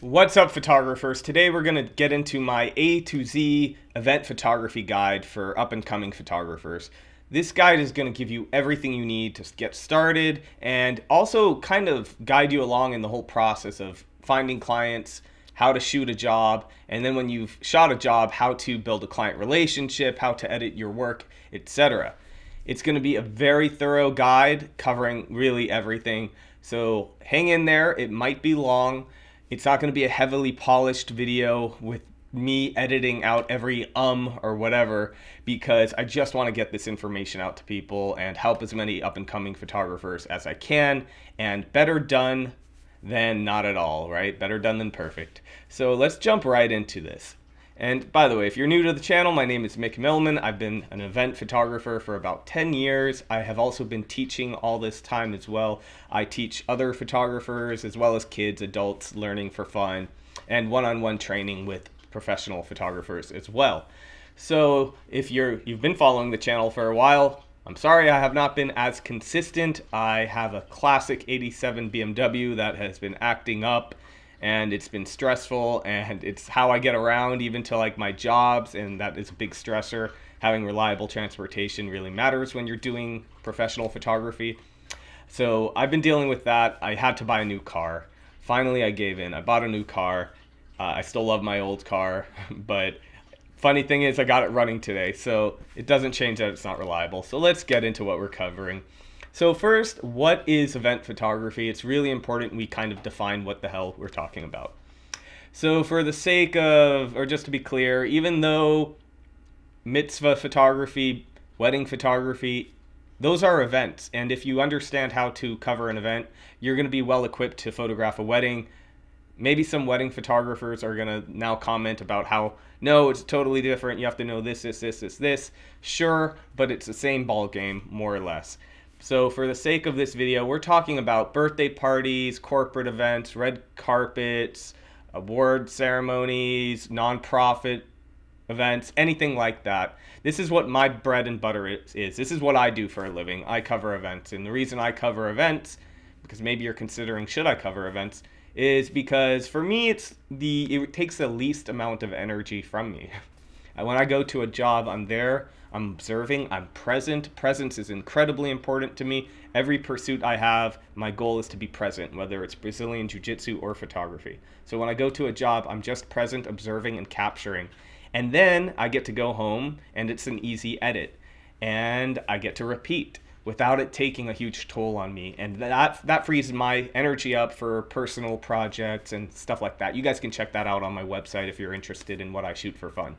What's up, photographers? Today we're going to get into my A to Z event photography guide for up and coming photographers. This guide is going to give you everything you need to get started and also kind of guide you along in the whole process of finding clients, how to shoot a job, and then when you've shot a job, how to build a client relationship, how to edit your work, etc. It's going to be a very thorough guide covering really everything. So hang in there. It might be long. It's not going to be a heavily polished video with me editing out every or whatever, because I just want to get this information out to people and help as many up and coming photographers as I can. And better done than not at all, right? Better done than perfect. So let's jump right into this. And by the way, if you're new to the channel, my name is Mick Millman. I've been an event photographer for about 10 years. I have also been teaching all this time as well. I teach other photographers as well as kids, adults learning for fun, and one-on-one training with professional photographers as well. So if you've been following the channel for a while, I'm sorry I have not been as consistent. I have a classic 87 BMW that has been acting up, and it's been stressful, and it's how I get around even to like my jobs, and that is a big stressor. Having reliable transportation really matters when you're doing professional photography. So I've been dealing with that. I had to buy a new car. Finally, I gave in. I bought a new car. I still love my old car, but funny thing is I got it running today, so it doesn't change that it's not reliable. So let's get into what we're covering. So first, what is event photography? It's really important we kind of define what the hell we're talking about. So for the sake of, or just to be clear, even though mitzvah photography, wedding photography, those are events. And if you understand how to cover an event, you're going to be well equipped to photograph a wedding. Maybe some wedding photographers are going to now comment about how, no, it's totally different. You have to know this. Sure, but it's the same ball game, more or less. So for the sake of this video, we're talking about birthday parties, corporate events, red carpets, award ceremonies, nonprofit events, anything like that. This is what my bread and butter is. This is what I do for a living. I cover events. And the reason I cover events, because maybe you're considering should I cover events, is because for me it takes the least amount of energy from me. When I go to a job, I'm there, I'm observing, I'm present. Presence is incredibly important to me. Every pursuit I have, my goal is to be present, whether it's Brazilian Jiu-Jitsu or photography. So when I go to a job, I'm just present, observing, and capturing. And then I get to go home, and it's an easy edit. And I get to repeat without it taking a huge toll on me. And that frees my energy up for personal projects and stuff like that. You guys can check that out on my website if you're interested in what I shoot for fun.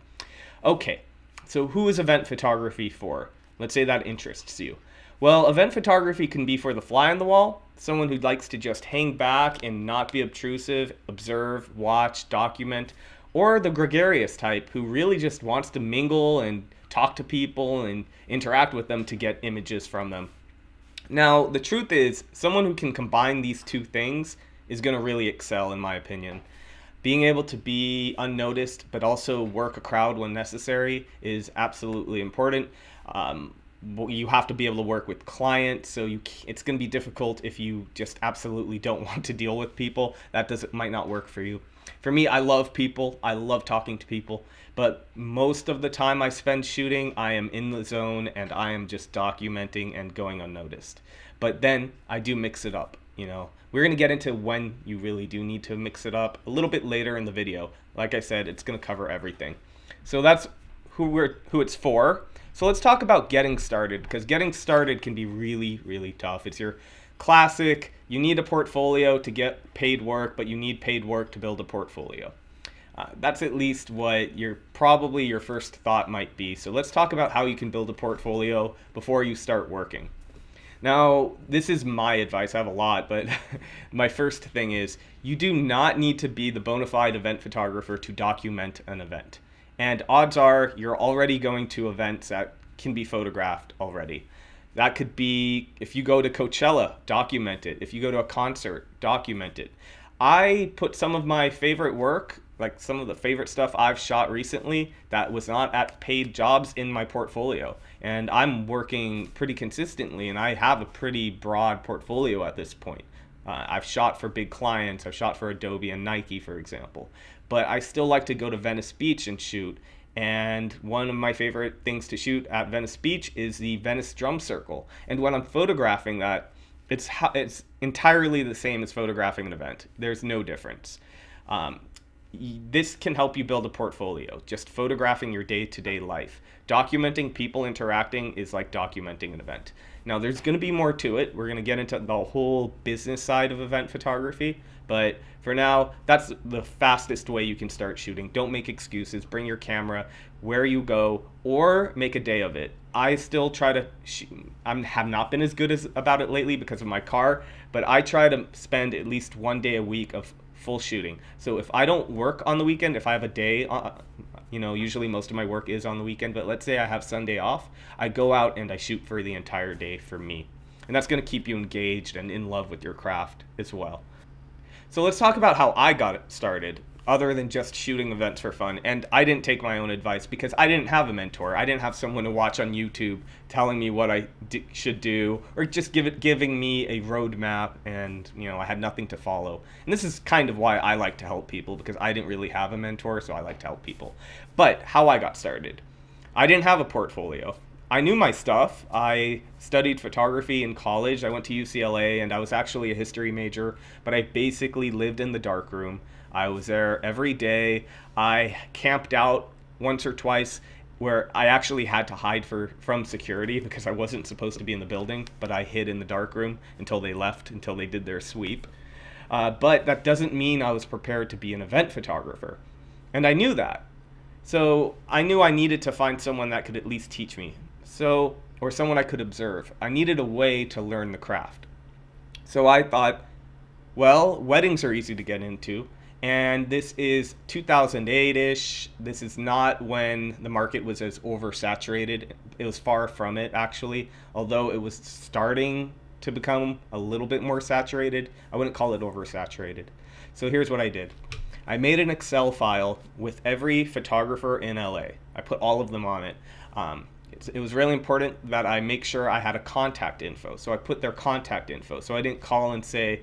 Okay, so who is event photography for? Let's say that interests you. Well, event photography can be for the fly on the wall, someone who likes to just hang back and not be obtrusive, observe, watch, document, or the gregarious type who really just wants to mingle and talk to people and interact with them to get images from them. Now, the truth is, someone who can combine these two things is going to really excel, in my opinion. Being able to be unnoticed but also work a crowd when necessary is absolutely important. You have to be able to work with clients, so it's going to be difficult if you just absolutely don't want to deal with people. That might not work for you. For me, I love people. I love talking to people. But most of the time I spend shooting, I am in the zone and I am just documenting and going unnoticed. But then I do mix it up, We're going to get into when you really do need to mix it up a little bit later in the video. Like I said, it's going to cover everything. So that's who it's for. So let's talk about getting started, because getting started can be really, really tough. It's your classic, you need a portfolio to get paid work, but you need paid work to build a portfolio. That's at least what probably your first thought might be. So let's talk about how you can build a portfolio before you start working. Now, this is my advice. I have a lot, but my first thing is you do not need to be the bona fide event photographer to document an event. And odds are you're already going to events that can be photographed already. That could be, if you go to Coachella, document it. If you go to a concert, document it. I put some of my favorite work, like some of the favorite stuff I've shot recently that was not at paid jobs, in my portfolio. And I'm working pretty consistently, and I have a pretty broad portfolio at this point. I've shot for big clients. I've shot for Adobe and Nike, for example. But I still like to go to Venice Beach and shoot. And one of my favorite things to shoot at Venice Beach is the Venice Drum Circle. And when I'm photographing that, it's entirely the same as photographing an event. There's no difference. Um, this can help you build a portfolio, just photographing your day-to-day life. Documenting people interacting is like documenting an event. Now, there's going to be more to it. We're going to get into the whole business side of event photography, but for now, that's the fastest way you can start shooting. Don't make excuses. Bring your camera where you go, or make a day of it. I still try to have not been as good as about it lately because of my car, but I try to spend at least one day a week of full shooting. So if I don't work on the weekend, if I have a day, usually most of my work is on the weekend, but let's say I have Sunday off, I go out and I shoot for the entire day for me. And that's going to keep you engaged and in love with your craft as well. So let's talk about how I got it started, other than just shooting events for fun. And I didn't take my own advice because I didn't have a mentor. I didn't have someone to watch on YouTube telling me what I should do, or just giving me a roadmap, and I had nothing to follow. And this is kind of why I like to help people, because I didn't really have a mentor, so I like to help people. But how I got started. I didn't have a portfolio. I knew my stuff. I studied photography in college. I went to UCLA, and I was actually a history major, but I basically lived in the darkroom. I was there every day. I camped out once or twice where I actually had to hide from security because I wasn't supposed to be in the building, but I hid in the darkroom until they left, until they did their sweep. But that doesn't mean I was prepared to be an event photographer. And I knew that. So I knew I needed to find someone that could at least teach me. Or someone I could observe. I needed a way to learn the craft. So I thought, well, weddings are easy to get into. And this is 2008-ish. This is not when the market was as oversaturated. It was far from it, actually. Although it was starting to become a little bit more saturated, I wouldn't call it oversaturated. So here's what I did. I made an Excel file with every photographer in LA. I put all of them on it. It was really important that I make sure I had a contact info. So I put their contact info. So I didn't call and say,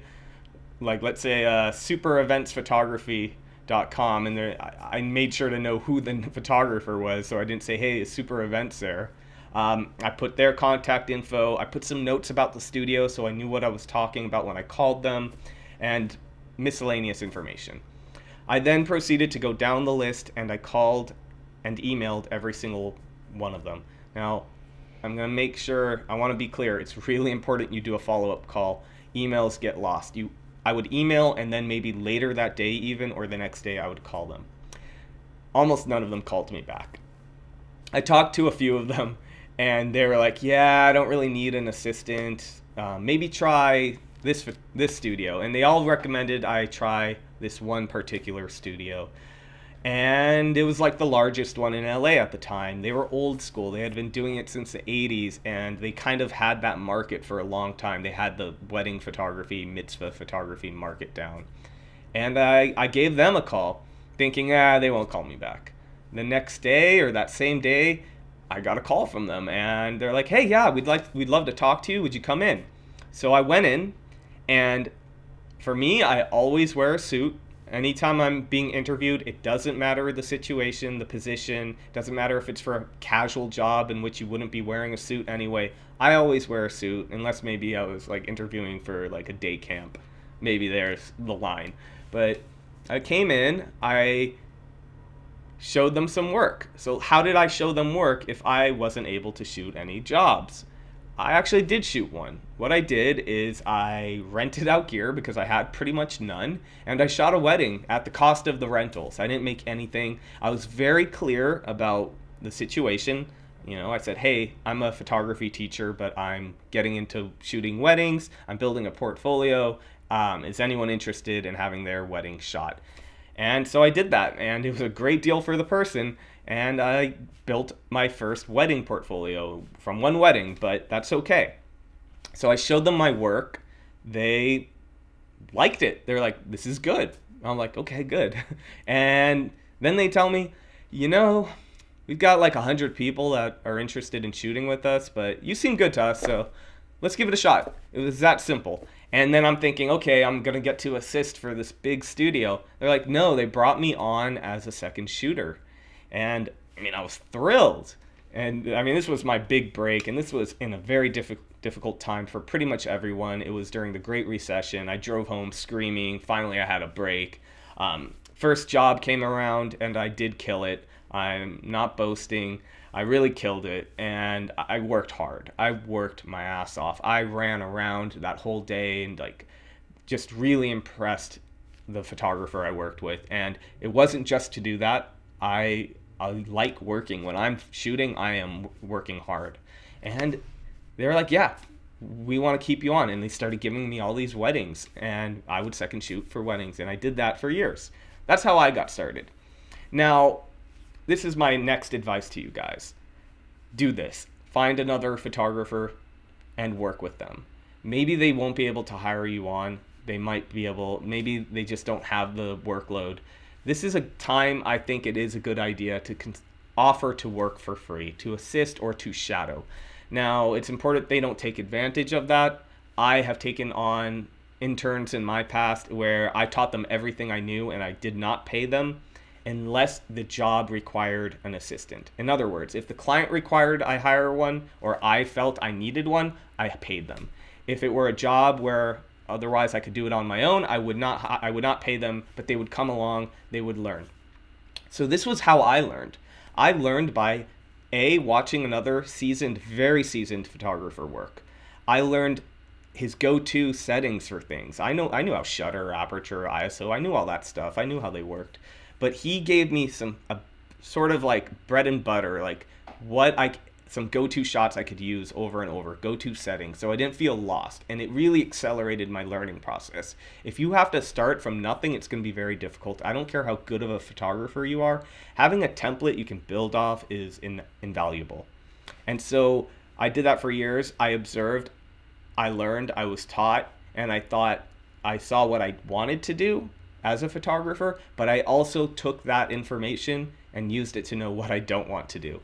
like, let's say supereventsphotography.com, and I made sure to know who the photographer was. So I didn't say, hey, is Super Events there? I put their contact info. I put some notes about the studio so I knew what I was talking about when I called them, and miscellaneous information. I then proceeded to go down the list, and I called and emailed every single one of them. Now, I'm going to make sure, I want to be clear, it's really important you do a follow-up call. Emails get lost. I would email, and then maybe later that day even, or the next day, I would call them. Almost none of them called me back. I talked to a few of them, and they were like, yeah, I don't really need an assistant. Maybe try this studio. And they all recommended I try this one particular studio. And it was like the largest one in LA at the time. They were old school. They had been doing it since the 80s, and they kind of had that market for a long time. They had the wedding photography, mitzvah photography market down. And I gave them a call, thinking, they won't call me back. The next day, or that same day, I got a call from them, and they're like, hey, yeah, we'd love to talk to you. Would you come in? So I went in, and for me, I always wear a suit. Anytime I'm being interviewed, it doesn't matter the situation, the position. It doesn't matter if it's for a casual job in which you wouldn't be wearing a suit anyway. I always wear a suit, unless maybe I was like interviewing for like a day camp. Maybe there's the line. But I came in, I showed them some work. So how did I show them work if I wasn't able to shoot any jobs? I actually did shoot one. What I did is I rented out gear because I had pretty much none, and I shot a wedding at the cost of the rentals. I didn't make anything. I was very clear about the situation. I said, hey, I'm a photography teacher, but I'm getting into shooting weddings. I'm building a portfolio. Is anyone interested in having their wedding shot? And so I did that, and it was a great deal for the person, and I built my first wedding portfolio from one wedding, but that's okay. So I showed them my work. They liked it. They're like, this is good. I'm like, okay, good. And then they tell me, we've got like 100 people that are interested in shooting with us, but you seem good to us, so let's give it a shot. It was that simple. And then I'm thinking, okay, I'm going to get to assist for this big studio. They're like, no, they brought me on as a second shooter. And I mean, I was thrilled. And I mean, this was my big break, and this was in a very difficult time for pretty much everyone. It was during the Great Recession. I drove home screaming. Finally, I had a break. First job came around, and I did kill it. I'm not boasting. I really killed it, and I worked hard. I worked my ass off. I ran around that whole day and like just really impressed the photographer I worked with. And it wasn't just to do that. I like working. When I'm shooting, I am working hard. And they were like, yeah, we want to keep you on. And they started giving me all these weddings, and I would second shoot for weddings. And I did that for years. That's how I got started. Now, this is my next advice to you guys. Do this. Find another photographer and work with them. Maybe they won't be able to hire you on. They might be able, maybe they just don't have the workload. This is a time I think it is a good idea to offer to work for free, to assist or to shadow. Now, it's important they don't take advantage of that. I have taken on interns in my past where I taught them everything I knew and I did not pay them unless the job required an assistant. In other words, if the client required I hire one or I felt I needed one, I paid them. If it were a job where otherwise I could do it on my own, I would not pay them, but they would come along, they would learn. So this was how I learned. I learned by watching another very seasoned photographer work. I learned his go-to settings for things. I knew how shutter, aperture, ISO, I knew all that stuff. I knew how they worked. But he gave me some sort of like bread and butter, like some go-to shots I could use over and over, go-to settings, so I didn't feel lost. And it really accelerated my learning process. If you have to start from nothing, it's going to be very difficult. I don't care how good of a photographer you are. Having a template you can build off is invaluable. And so I did that for years. I observed, I learned, I was taught, and I thought I saw what I wanted to do as a photographer, but I also took that information and used it to know what I don't want to do.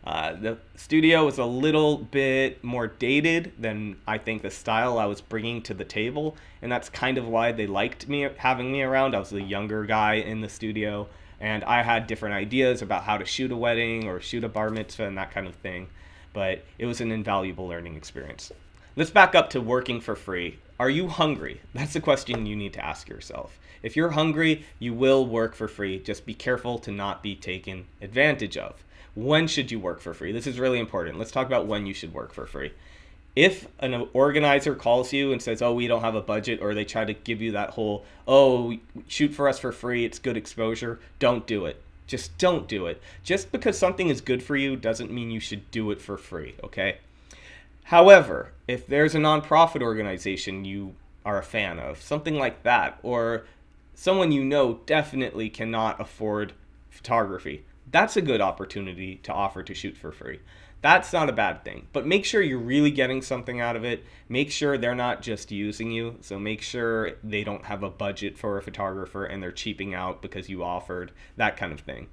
The studio was a little bit more dated than I think the style I was bringing to the table, and that's kind of why they liked me, having me around. I was the younger guy in the studio, and I had different ideas about how to shoot a wedding or shoot a bar mitzvah and that kind of thing, but it was an invaluable learning experience. Let's back up to working for free. Are you hungry? That's the question you need to ask yourself. If you're hungry, you will work for free. Just be careful to not be taken advantage of. When should you work for free? This is really important. Let's talk about when you should work for free. If an organizer calls you and says, oh, we don't have a budget, or they try to give you that whole, oh, shoot for us for free, it's good exposure, don't do it. Just don't do it. Just because something is good for you doesn't mean you should do it for free, okay? However, if there's a nonprofit organization you are a fan of, something like that, or someone you know definitely cannot afford photography, that's a good opportunity to offer to shoot for free. That's not a bad thing, but make sure you're really getting something out of it. Make sure they're not just using you. So make sure they don't have a budget for a photographer and they're cheaping out because you offered, that kind of thing.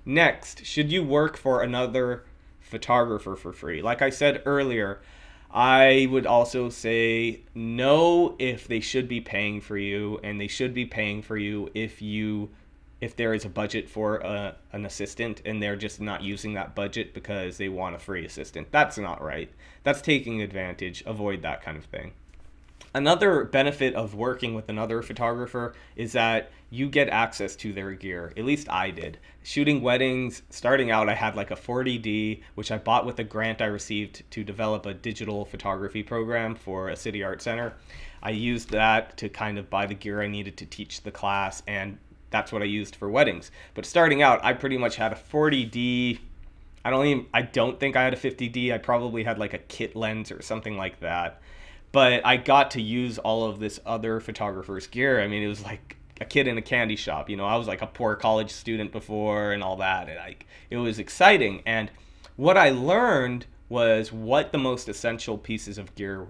Next, should you work for another photographer for free? Like I said earlier, I would also say no if they should be paying for you, and they should be paying for you if there is a budget for an assistant and they're just not using that budget because they want a free assistant. That's not right. That's taking advantage. Avoid that kind of thing. Another benefit of working with another photographer is that you get access to their gear. At least I did. Shooting weddings, starting out, I had like a 40D, which I bought with a grant I received to develop a digital photography program for a city art center. I used that to kind of buy the gear I needed to teach the class, and that's what I used for weddings. But starting out, I pretty much had a 40D. I don't think I had a 50D. I probably had like a kit lens or something like that. But I got to use all of this other photographer's gear. I mean, it was like a kid in a candy shop. You know, I was like a poor college student before and all that. And it was exciting. And what I learned was what the most essential pieces of gear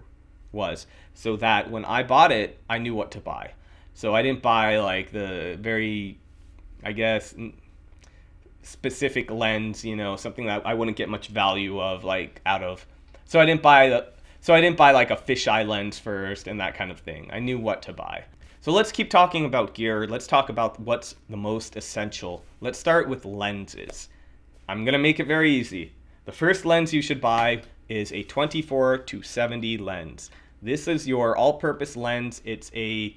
was, so that when I bought it, I knew what to buy. So I didn't buy like the very, I guess, specific lens, you know, something that I wouldn't get much value of, like out of. So I didn't buy So I didn't buy like a fisheye lens first and that kind of thing. I knew what to buy. So let's keep talking about gear. Let's talk about what's the most essential. Let's start with lenses. I'm going to make it very easy. The first lens you should buy is a 24-70 lens. This is your all-purpose lens. It's a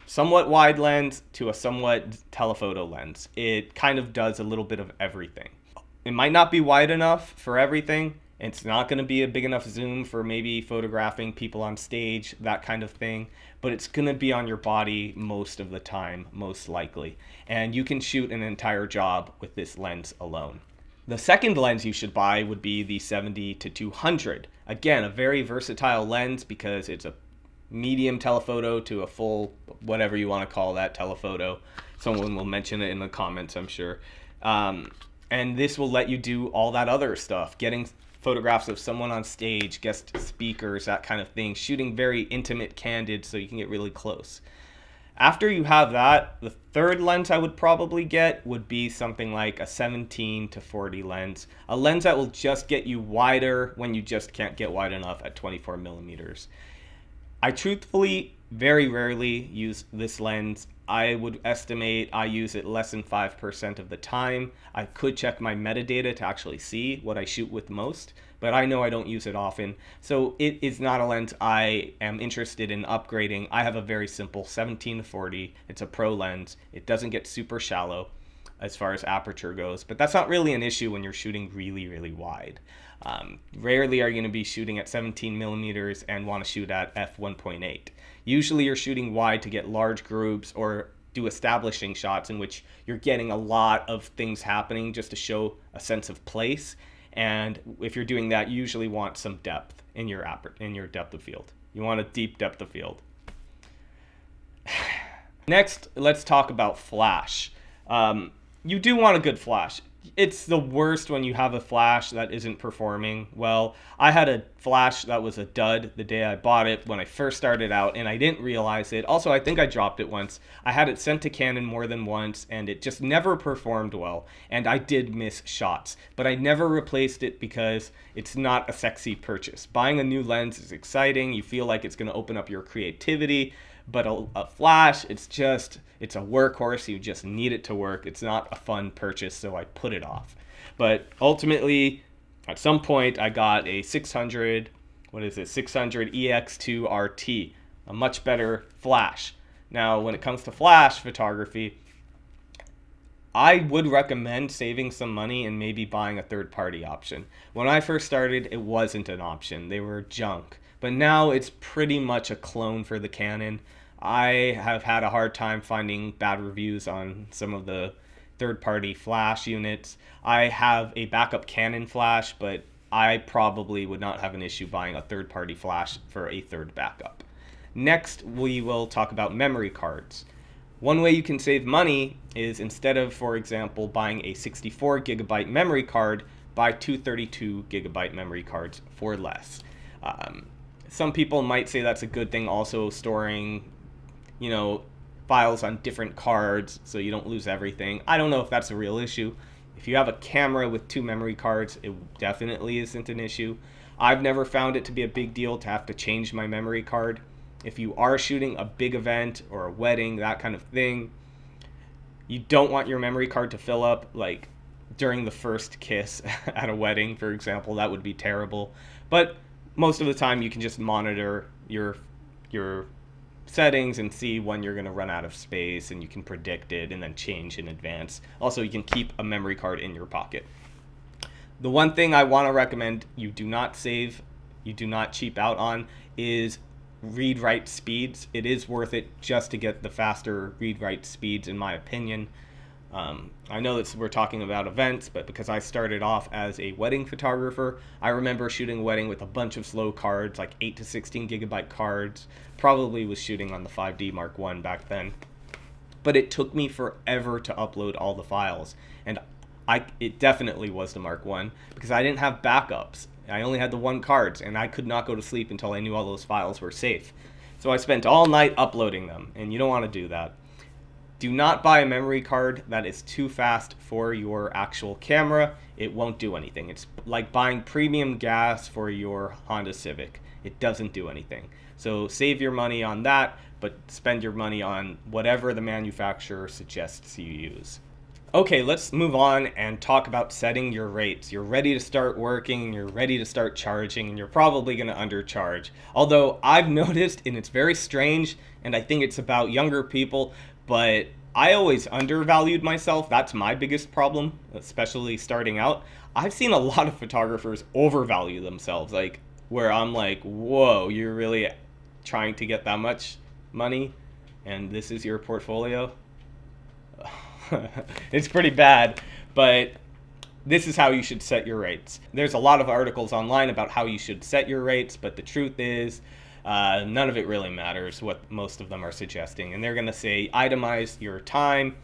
somewhat wide lens to a somewhat telephoto lens. It kind of does a little bit of everything. It might not be wide enough for everything. It's not going to be a big enough zoom for maybe photographing people on stage, that kind of thing, but it's going to be on your body most of the time, most likely. And you can shoot an entire job with this lens alone. The second lens you should buy would be the 70-200. Again, a very versatile lens because it's a medium telephoto to a full, whatever you want to call that, telephoto. Someone will mention it in the comments, I'm sure. And this will let you do all that other stuff, getting photographs of someone on stage, guest speakers, that kind of thing, shooting very intimate candid so you can get really close. After you have that, the third lens I would probably get would be something like a 17-40 lens, a lens that will just get you wider when you just can't get wide enough at 24 millimeters. I truthfully very rarely use this lens. I would estimate I use it less than 5% of the time. I could check my metadata to actually see what I shoot with most, but I know I don't use it often. So it is not a lens I am interested in upgrading. I have a very simple 17-40. It's a pro lens. It doesn't get super shallow as far as aperture goes, but that's not really an issue when you're shooting really, really wide. Rarely are you going to be shooting at 17 millimeters and want to shoot at f1.8. Usually you're shooting wide to get large groups or do establishing shots in which you're getting a lot of things happening just to show a sense of place. And if you're doing that, you usually want some depth in your depth of field. You want a deep depth of field. Next, let's talk about flash. You do want a good flash. It's the worst when you have a flash that isn't performing well. I had a flash that was a dud the day I bought it when I first started out, and I didn't realize it. Also, I think I dropped it once. I had it sent to Canon more than once, and it just never performed well, and I did miss shots. But I never replaced it because it's not a sexy purchase. Buying a new lens is exciting. You feel like it's going to open up your creativity, but a flash, it's a workhorse. You just need it to work. It's not a fun purchase, so I put it off. But ultimately, at some point, I got a 600 EX2 RT, a much better flash. Now, when it comes to flash photography, I would recommend saving some money and maybe buying a third-party option. When I first started, it wasn't an option. They were junk. But now it's pretty much a clone for the Canon. I have had a hard time finding bad reviews on some of the third-party flash units. I have a backup Canon flash, but I probably would not have an issue buying a third-party flash for a third backup. Next, we will talk about memory cards. One way you can save money is instead of, for example, buying a 64 gigabyte memory card, buy two 32 gigabyte memory cards for less. Some people might say that's a good thing, also storing, files on different cards so you don't lose everything. I don't know if that's a real issue. If you have a camera with two memory cards, it definitely isn't an issue. I've never found it to be a big deal to have to change my memory card. If you are shooting a big event or a wedding, that kind of thing, you don't want your memory card to fill up like during the first kiss at a wedding, for example. That would be terrible. But most of the time you can just monitor your settings and see when you're going to run out of space, and you can predict it and then change in advance. Also, you can keep a memory card in your pocket. The one thing I want to recommend you do not cheap out on is read-write speeds. It is worth it just to get the faster read-write speeds, in my opinion. I know that we're talking about events, but because I started off as a wedding photographer, I remember shooting a wedding with a bunch of slow cards, like 8 to 16 gigabyte cards. Probably was shooting on the 5D Mark I back then. But it took me forever to upload all the files. And it definitely was the Mark I because I didn't have backups. I only had the one cards, and I could not go to sleep until I knew all those files were safe. So I spent all night uploading them, and you don't want to do that. Do not buy a memory card that is too fast for your actual camera. It won't do anything. It's like buying premium gas for your Honda Civic. It doesn't do anything. So save your money on that, but spend your money on whatever the manufacturer suggests you use. Okay, let's move on and talk about setting your rates. You're ready to start working, and you're ready to start charging, and you're probably going to undercharge. Although I've noticed, and it's very strange, and I think it's about younger people, but I always undervalued myself. That's my biggest problem, especially starting out. I've seen a lot of photographers overvalue themselves, like where I'm like, whoa, you're really trying to get that much money, and this is your portfolio? It's pretty bad, but this is how you should set your rates. There's a lot of articles online about how you should set your rates, but the truth is, none of it really matters what most of them are suggesting. And they're going to say itemize your time,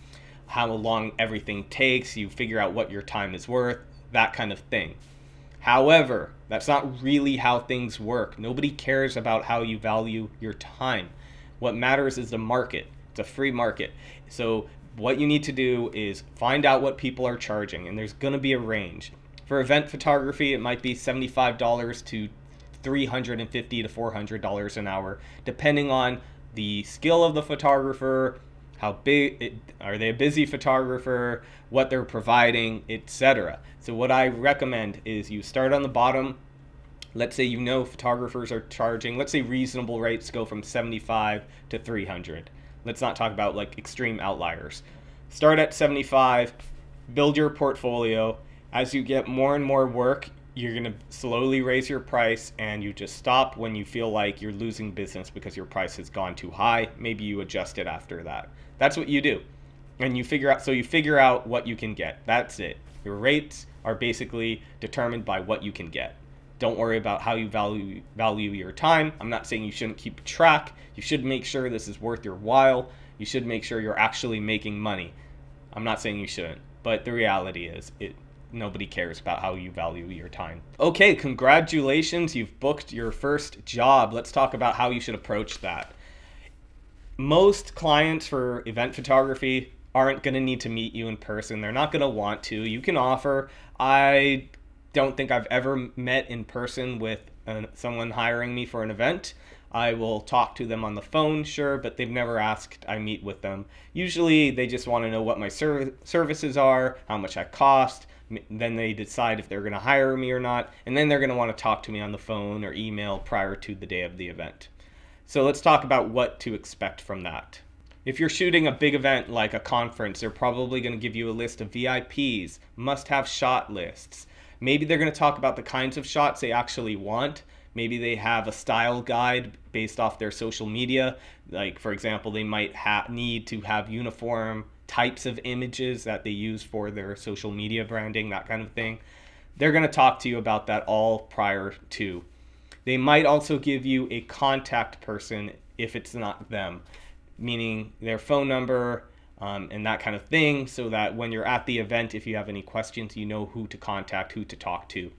how long everything takes, you figure out what your time is worth, that kind of thing. However, that's not really how things work. Nobody cares about how you value your time. What matters is the market. It's a free market. So what you need to do is find out what people are charging, and there's going to be a range. For event photography, it might be $75 to $350 to $400 an hour, depending on the skill of the photographer, how big are they, a busy photographer, what they're providing, etc. So what I recommend is you start on the bottom. Let's say photographers are charging, let's say reasonable rates go from 75 to 300. Let's not talk about like extreme outliers. Start at 75, build your portfolio. As you get more and more work, you're going to slowly raise your price, and you just stop when you feel like you're losing business because your price has gone too high. Maybe you adjust it after that. That's what you do. And you figure out what you can get. That's it. Your rates are basically determined by what you can get. Don't worry about how you value your time. I'm not saying you shouldn't keep track. You should make sure this is worth your while. You should make sure you're actually making money. I'm not saying you shouldn't, but the reality is nobody cares about how you value your time. Okay, congratulations. You've booked your first job. Let's talk about how you should approach that. Most clients for event photography aren't going to need to meet you in person. They're not going to want to. You can offer. I don't think I've ever met in person with someone hiring me for an event. I will talk to them on the phone, sure, but they've never asked I meet with them. Usually they just want to know what my services are, how much I cost. Then they decide if they're going to hire me or not, and then they're going to want to talk to me on the phone or email prior to the day of the event. So let's talk about what to expect from that. If you're shooting a big event like a conference, they're probably going to give you a list of VIPs, must-have shot lists. Maybe they're going to talk about the kinds of shots they actually want. Maybe they have a style guide based off their social media. Like, for example, they might need to have uniform types of images that they use for their social media branding, that kind of thing. They're going to talk to you about that all prior to. They might also give you a contact person if it's not them, meaning their phone number, and that kind of thing, so that when you're at the event, if you have any questions, you know who to contact, who to talk to.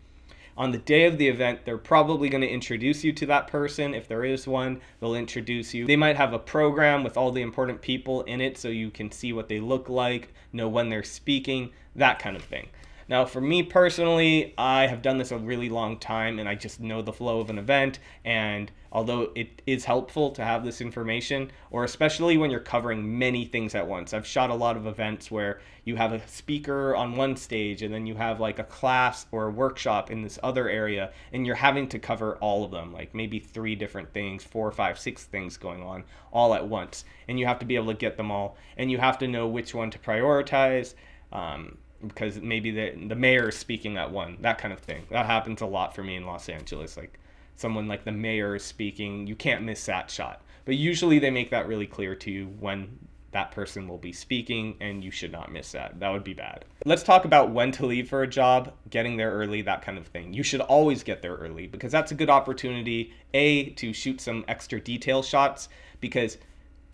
On the day of the event, they're probably going to introduce you to that person. If there is one, they'll introduce you. They might have a program with all the important people in it so you can see what they look like, know when they're speaking, that kind of thing. Now, for me personally, I have done this a really long time, and I just know the flow of an event, and although it is helpful to have this information, or especially when you're covering many things at once. I've shot a lot of events where you have a speaker on one stage, and then you have like a class or a workshop in this other area, and you're having to cover all of them, like maybe 3 different things, 4, 5, 6 things going on all at once, and you have to be able to get them all, and you have to know which one to prioritize, because maybe the mayor is speaking at one, that kind of thing. That happens a lot for me in Los Angeles. Like someone like the mayor is speaking, you can't miss that shot. But usually they make that really clear to you when that person will be speaking, and you should not miss that. That would be bad. Let's talk about when to leave for a job, getting there early, that kind of thing. You should always get there early because that's a good opportunity, to shoot some extra detail shots, because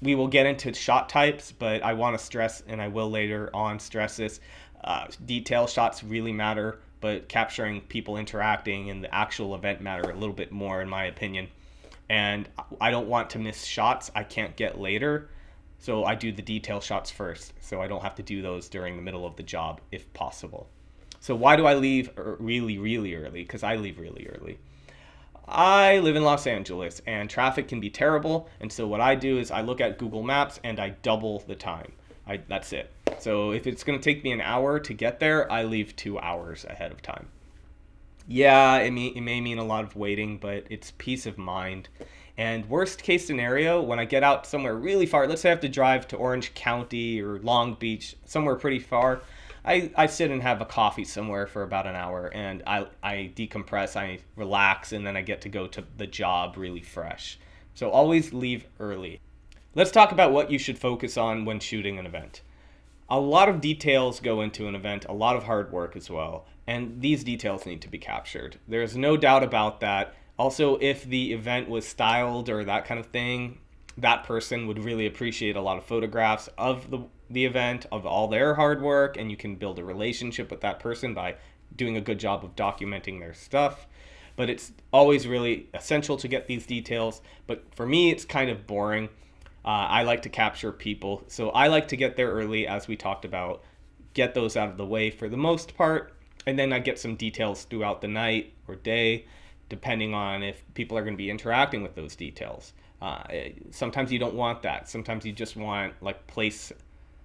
we will get into shot types, but I want to stress, and I will later on stress this, detail shots really matter, but capturing people interacting in the actual event matter a little bit more, in my opinion. And I don't want to miss shots I can't get later, so I do the detail shots first, so I don't have to do those during the middle of the job if possible. So why do I leave really, really early? Because I leave really early. I live in Los Angeles and traffic can be terrible. And so what I do is I look at Google Maps and I double the time. That's it. So if it's going to take me an hour to get there, I leave 2 hours ahead of time. Yeah, it may mean a lot of waiting, but it's peace of mind. And worst case scenario, when I get out somewhere really far, let's say I have to drive to Orange County or Long Beach, somewhere pretty far, I sit and have a coffee somewhere for about an hour and I decompress, I relax, and then I get to go to the job really fresh. So always leave early. Let's talk about what you should focus on when shooting an event. A lot of details go into an event, a lot of hard work as well, and these details need to be captured. There's no doubt about that. Also, if the event was styled or that kind of thing, that person would really appreciate a lot of photographs of the event, of all their hard work, and you can build a relationship with that person by doing a good job of documenting their stuff. But it's always really essential to get these details. But for me, it's kind of boring. I like to capture people, so I like to get there early, as we talked about, get those out of the way for the most part, and then I get some details throughout the night or day, depending on if people are going to be interacting with those details. Sometimes you don't want that. Sometimes you just want like place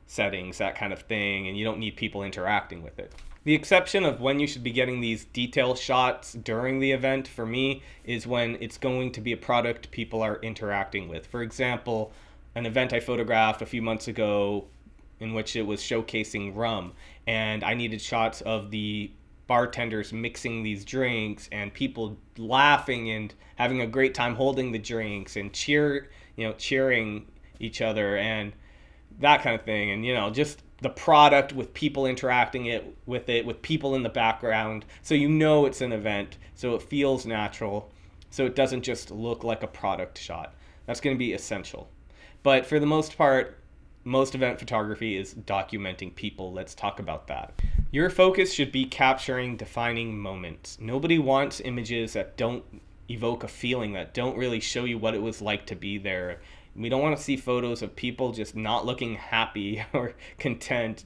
settings, that kind of thing, and you don't need people interacting with it. The exception of when you should be getting these detail shots during the event for me is when it's going to be a product people are interacting with. For example, an event I photographed a few months ago in which it was showcasing rum, and I needed shots of the bartenders mixing these drinks and people laughing and having a great time holding the drinks and cheering each other and that kind of thing, and just the product with people interacting with people in the background, so it's an event, so it feels natural, so it doesn't just look like a product shot. That's going to be essential. But for the most part, most event photography is documenting people. Let's talk about that. Your focus should be capturing defining moments. Nobody wants images that don't evoke a feeling, that don't really show you what it was like to be there. We don't want to see photos of people just not looking happy or content.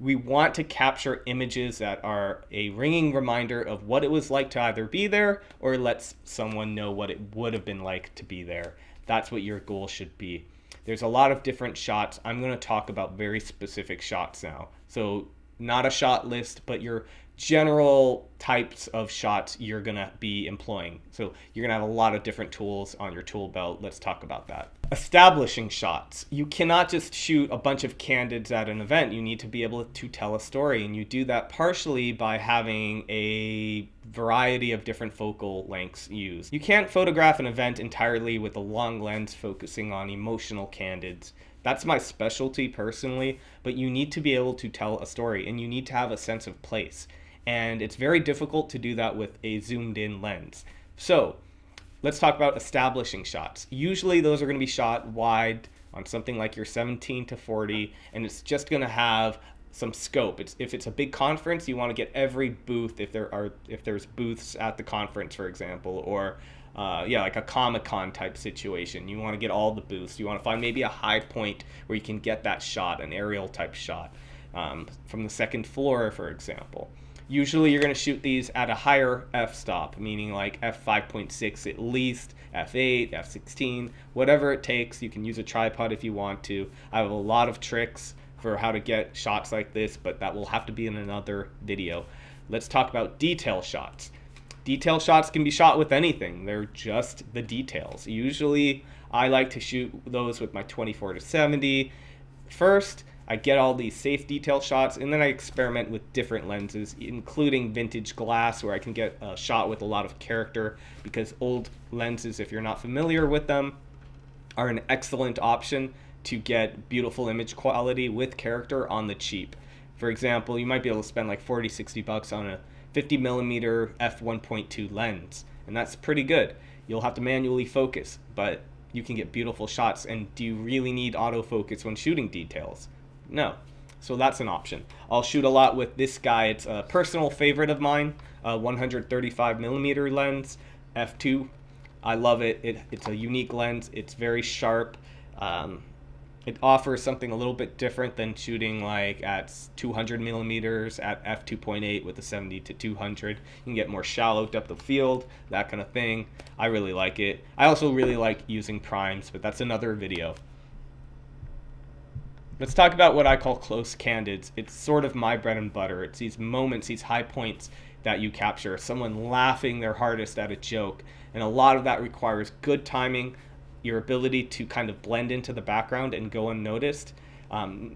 We want to capture images that are a ringing reminder of what it was like to either be there or lets someone know what it would have been like to be there. That's what your goal should be. There's a lot of different shots. I'm going to talk about very specific shots now. So not a shot list, but your general types of shots you're going to be employing. So you're going to have a lot of different tools on your tool belt. Let's talk about that. Establishing shots. You cannot just shoot a bunch of candids at an event. You need to be able to tell a story, and you do that partially by having a variety of different focal lengths used. You can't photograph an event entirely with a long lens focusing on emotional candids. That's my specialty personally, but you need to be able to tell a story, and you need to have a sense of place. And it's very difficult to do that with a zoomed in lens. So let's talk about establishing shots. Usually those are going to be shot wide on something like your 17-40, and it's just going to have some scope. If it's a big conference, you want to get every booth if there's booths at the conference, for example, or like a Comic-Con type situation. You want to get all the booths. You want to find maybe a high point where you can get that shot, an aerial type shot, from the second floor, for example. Usually you're going to shoot these at a higher f-stop, meaning like f5.6 at least, f8, f16, whatever it takes. You can use a tripod if you want to. I have a lot of tricks for how to get shots like this, but that will have to be in another video. Let's talk about detail shots. Detail shots can be shot with anything. They're just the details. Usually I like to shoot those with my 24-70. First, I get all these safe detail shots, and then I experiment with different lenses, including vintage glass, where I can get a shot with a lot of character, because old lenses, if you're not familiar with them, are an excellent option to get beautiful image quality with character on the cheap. For example, you might be able to spend like $40-$60 on a 50mm f1.2 lens, and that's pretty good. You'll have to manually focus, but you can get beautiful shots. And do you really need autofocus when shooting details? No. So that's an option. I'll shoot a lot with this guy. It's a personal favorite of mine, a 135mm lens, f2. I love it. It's a unique lens. It's very sharp. It offers something a little bit different than shooting like at 200 millimeters at f2.8 with the 70 to 200. You can get more shallow depth of field, that kind of thing. I really like it. I also really like using primes, but that's another video. Let's talk about what I call close candids. It's sort of my bread and butter. It's these moments, these high points that you capture. Someone laughing their hardest at a joke. And a lot of that requires good timing, your ability to kind of blend into the background and go unnoticed.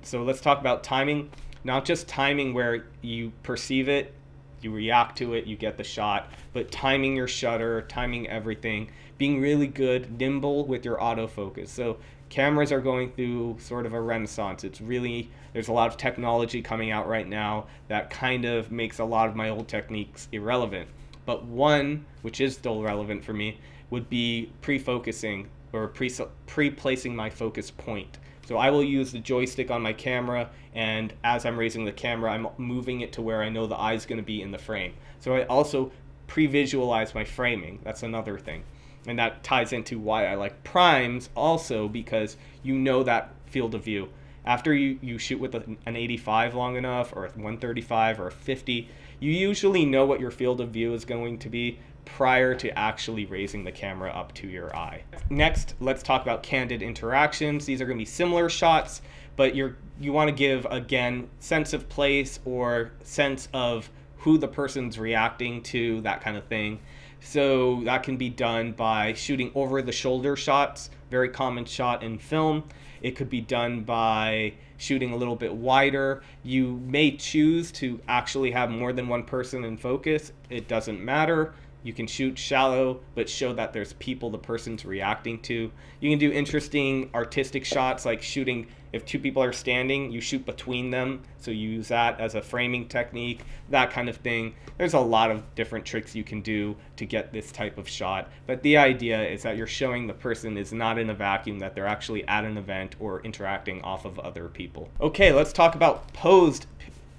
So let's talk about timing. Not just timing where you perceive it, you react to it, you get the shot, but timing your shutter, timing everything, being really good, nimble with your autofocus. So cameras are going through sort of a renaissance. There's a lot of technology coming out right now that kind of makes a lot of my old techniques irrelevant. But one, which is still relevant for me, would be pre-focusing or pre-placing my focus point. So I will use the joystick on my camera, and as I'm raising the camera, I'm moving it to where I know the eye is going to be in the frame. So I also pre-visualize my framing. That's another thing. And that ties into why I like primes also, because you know that field of view. After you shoot with an 85 long enough, or a 135 or a 50, you usually know what your field of view is going to be prior to actually raising the camera up to your eye. Next, let's talk about candid interactions. These are going to be similar shots, but you want to give, again, sense of place or sense of who the person's reacting to, that kind of thing. So that can be done by shooting over the shoulder shots, very common shot in film. It could be done by shooting a little bit wider. You may choose to actually have more than one person in focus. It doesn't matter. You can shoot shallow, but show that there's people the person's reacting to. You can do interesting artistic shots, like shooting, if two people are standing, you shoot between them. So you use that as a framing technique, that kind of thing. There's a lot of different tricks you can do to get this type of shot. But the idea is that you're showing the person is not in a vacuum, that they're actually at an event or interacting off of other people. Okay, let's talk about posed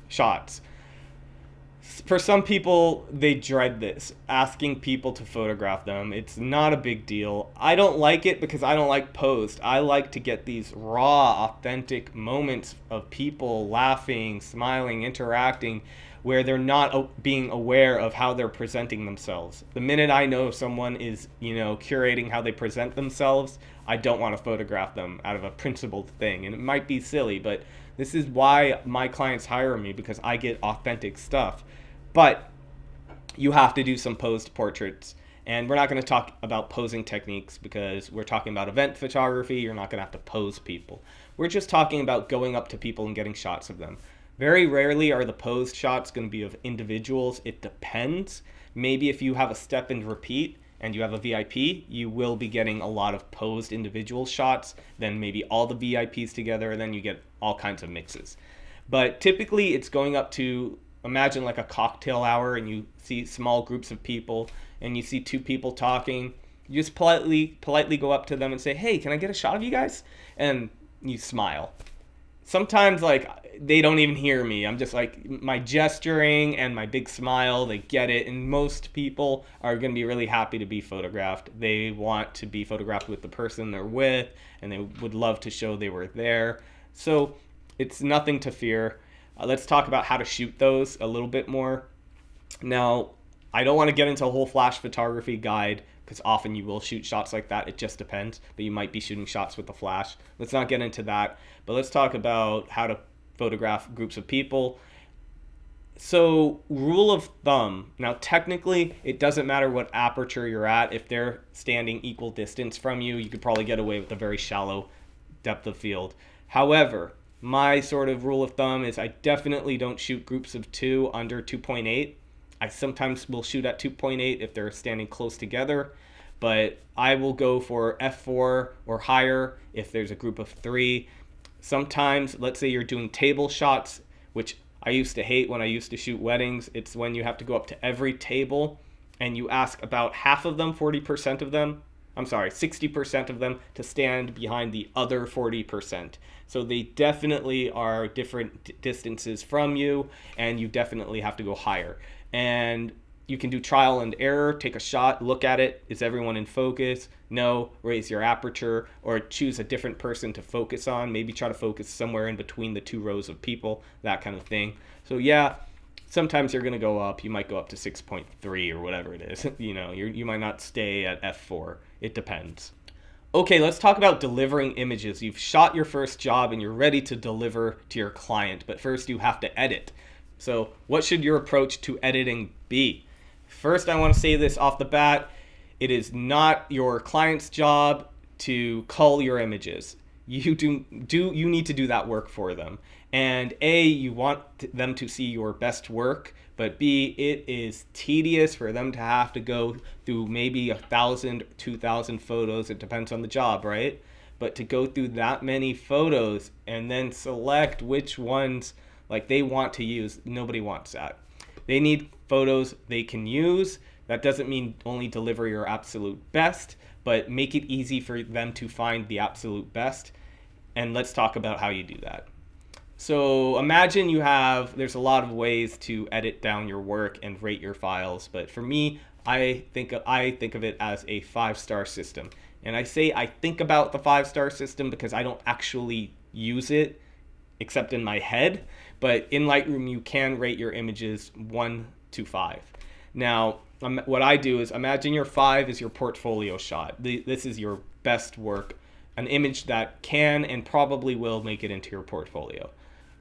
shots. For some people, they dread this, asking people to photograph them. It's not a big deal. I don't like it because I don't like posed. I like to get these raw, authentic moments of people laughing, smiling, interacting, where they're not being aware of how they're presenting themselves. The minute I know someone is, curating how they present themselves, I don't want to photograph them out of a principled thing. And it might be silly, but this is why my clients hire me, because I get authentic stuff. But you have to do some posed portraits. And we're not going to talk about posing techniques because we're talking about event photography. You're not going to have to pose people. We're just talking about going up to people and getting shots of them. Very rarely are the posed shots going to be of individuals. It depends. Maybe if you have a step and repeat and you have a VIP, you will be getting a lot of posed individual shots, then maybe all the VIPs together, and then you get all kinds of mixes. But typically it's going up to, imagine like a cocktail hour, and you see small groups of people and you see two people talking. You just politely go up to them and say, "Hey, can I get a shot of you guys?" And you smile. Sometimes they don't even hear me. I'm just like, my gesturing and my big smile, they get it. And most people are going to be really happy to be photographed. They want to be photographed with the person they're with, and they would love to show they were there. So it's nothing to fear. Let's talk about how to shoot those a little bit more. Now, I don't want to get into a whole flash photography guide, because often you will shoot shots like that. It just depends, but you might be shooting shots with a flash. Let's not get into that, but let's talk about how to photograph groups of people. So, rule of thumb. Now, technically, it doesn't matter what aperture you're at. If they're standing equal distance from you, you could probably get away with a very shallow depth of field. However, my sort of rule of thumb is I definitely don't shoot groups of two under 2.8. I sometimes will shoot at 2.8 if they're standing close together, but I will go for f4 or higher if there's a group of three. Sometimes, let's say you're doing table shots, which I used to hate when I used to shoot weddings. It's when you have to go up to every table and you ask about half of them, 40% of them, 60% of them to stand behind the other 40%. So they definitely are different distances from you, and you definitely have to go higher. And You can do trial and error, take a shot, look at it. Is everyone in focus? No, raise your aperture, or choose a different person to focus on. Maybe try to focus somewhere in between the two rows of people, that kind of thing. So yeah, sometimes you're going to go up. You might go up to 6.3 or whatever it is. You might not stay at f4. It depends. Okay, let's talk about delivering images. You've shot your first job and you're ready to deliver to your client, but first you have to edit. So what should your approach to editing be? First, I want to say this off the bat. It is not your client's job to cull your images. You need to do that work for them. And A, you want them to see your best work, but B, it is tedious for them to have to go through maybe 1,000, 2,000 photos. It depends on the job, right? But to go through that many photos and then select which ones like they want to use, nobody wants that. They need photos they can use. That doesn't mean only deliver your absolute best, but make it easy for them to find the absolute best. And let's talk about how you do that. So imagine there's a lot of ways to edit down your work and rate your files, but for me, I think of it as a 5-star system. And I say I think about the 5-star system because I don't actually use it except in my head, but in Lightroom you can rate your images 1 to 5. Now, what I do is imagine your 5 is your portfolio shot. This is your best work, an image that can and probably will make it into your portfolio.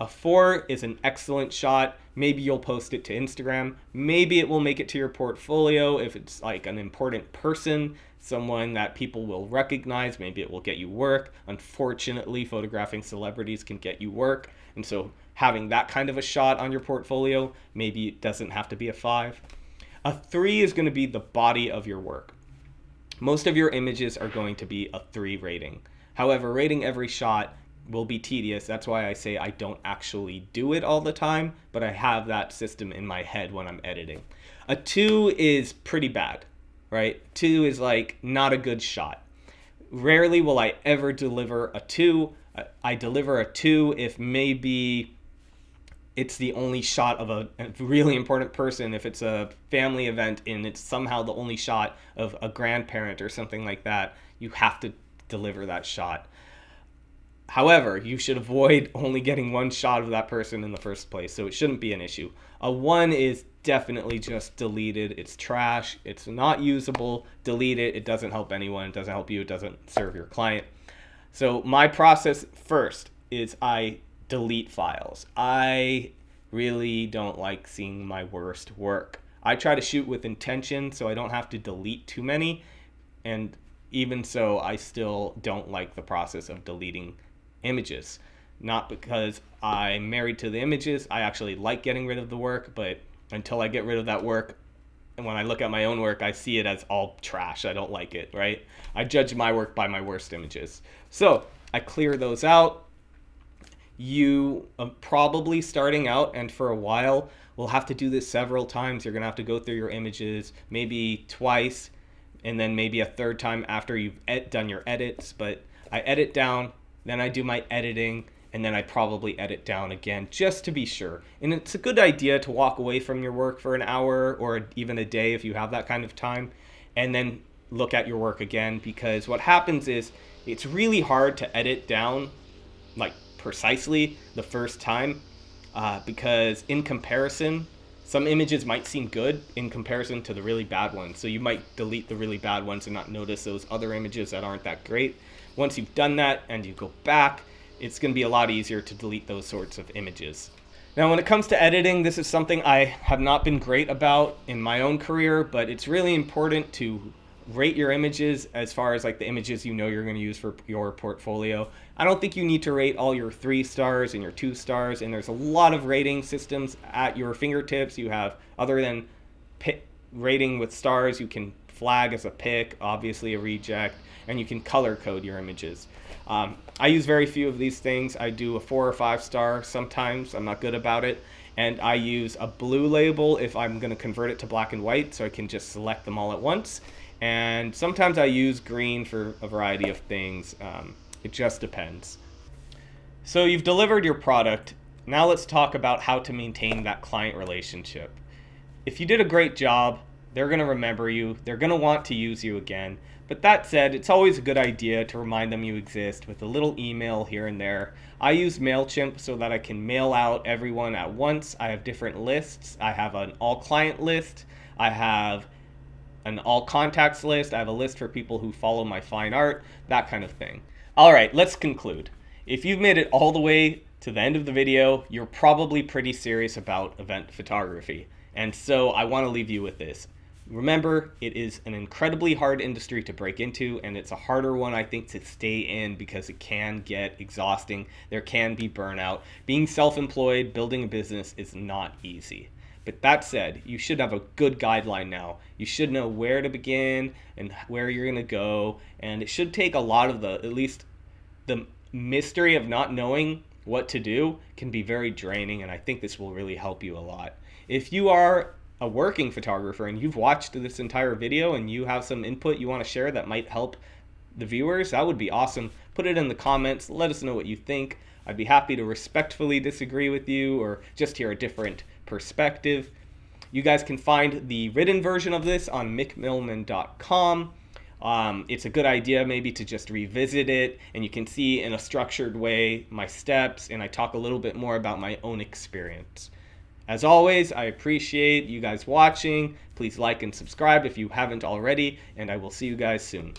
A 4 is an excellent shot. Maybe you'll post it to Instagram. Maybe it will make it to your portfolio if it's like an important person, someone that people will recognize. Maybe it will get you work. Unfortunately, photographing celebrities can get you work. And so having that kind of a shot on your portfolio, maybe it doesn't have to be a 5. A 3 is going to be the body of your work. Most of your images are going to be a 3 rating. However, rating every shot will be tedious. That's why I say I don't actually do it all the time, but I have that system in my head when I'm editing. A 2 is pretty bad, right? 2 is like not a good shot. Rarely will I ever deliver a 2. I deliver a 2 if maybe it's the only shot of a really important person. If it's a family event and it's somehow the only shot of a grandparent or something like that, you have to deliver that shot. However, you should avoid only getting one shot of that person in the first place, so it shouldn't be an issue. A 1 is definitely just deleted. It's trash. It's not usable. Delete it. It doesn't help anyone. It doesn't help you. It doesn't serve your client. So my process first is I delete files. I really don't like seeing my worst work. I try to shoot with intention so I don't have to delete too many, and even so, I still don't like the process of deleting images. Not because I'm married to the images. I actually like getting rid of the work, but until I get rid of that work, and when I look at my own work, I see it as all trash. I don't like it, right? I judge my work by my worst images. So I clear those out. You probably starting out and for a while will have to do this several times. You're going to have to go through your images maybe twice and then maybe a third time after you've done your edits. But I edit down, then I do my editing, and then I probably edit down again just to be sure. And it's a good idea to walk away from your work for an hour or even a day if you have that kind of time, and then look at your work again, because what happens is it's really hard to edit down like precisely the first time because in comparison, some images might seem good in comparison to the really bad ones. So you might delete the really bad ones and not notice those other images that aren't that great. Once you've done that and you go back, it's going to be a lot easier to delete those sorts of images. Now, when it comes to editing, this is something I have not been great about in my own career, but it's really important to rate your images as far as like the images you know you're going to use for your portfolio. I don't think you need to rate all your 3 stars and your 2 stars, and there's a lot of rating systems at your fingertips. You have, other than rating with stars, you can flag as a pick, obviously a reject, and you can color code your images. I use very few of these things. I do a 4 or 5 star sometimes. I'm not good about it. And I use a blue label if I'm going to convert it to black and white, so I can just select them all at once. And sometimes I use green for a variety of things. It just depends. So you've delivered your product. Now let's talk about how to maintain that client relationship. If you did a great job, they're going to remember you. They're going to want to use you again. But that said, it's always a good idea to remind them you exist with a little email here and there. I use MailChimp so that I can mail out everyone at once. I have different lists. I have an all client list. I have an all contacts list. I have a list for people who follow my fine art, that kind of thing. All right, let's conclude. If you've made it all the way to the end of the video, you're probably pretty serious about event photography. And so I want to leave you with this. Remember, it is an incredibly hard industry to break into, and it's a harder one, I think, to stay in because it can get exhausting. There can be burnout. Being self-employed, building a business is not easy. But that said, you should have a good guideline now. You should know where to begin and where you're going to go, and it should take a lot of at least the mystery of not knowing what to do can be very draining, and I think this will really help you a lot. If you are a working photographer and you've watched this entire video and you have some input you want to share that might help the viewers, that would be awesome. Put it in the comments. Let us know what you think. I'd be happy to respectfully disagree with you or just hear a different perspective. You guys can find the written version of this on mickmillman.com. It's a good idea maybe to just revisit it, and you can see in a structured way my steps, and I talk a little bit more about my own experience. As always, I appreciate you guys watching. Please like and subscribe if you haven't already, and I will see you guys soon.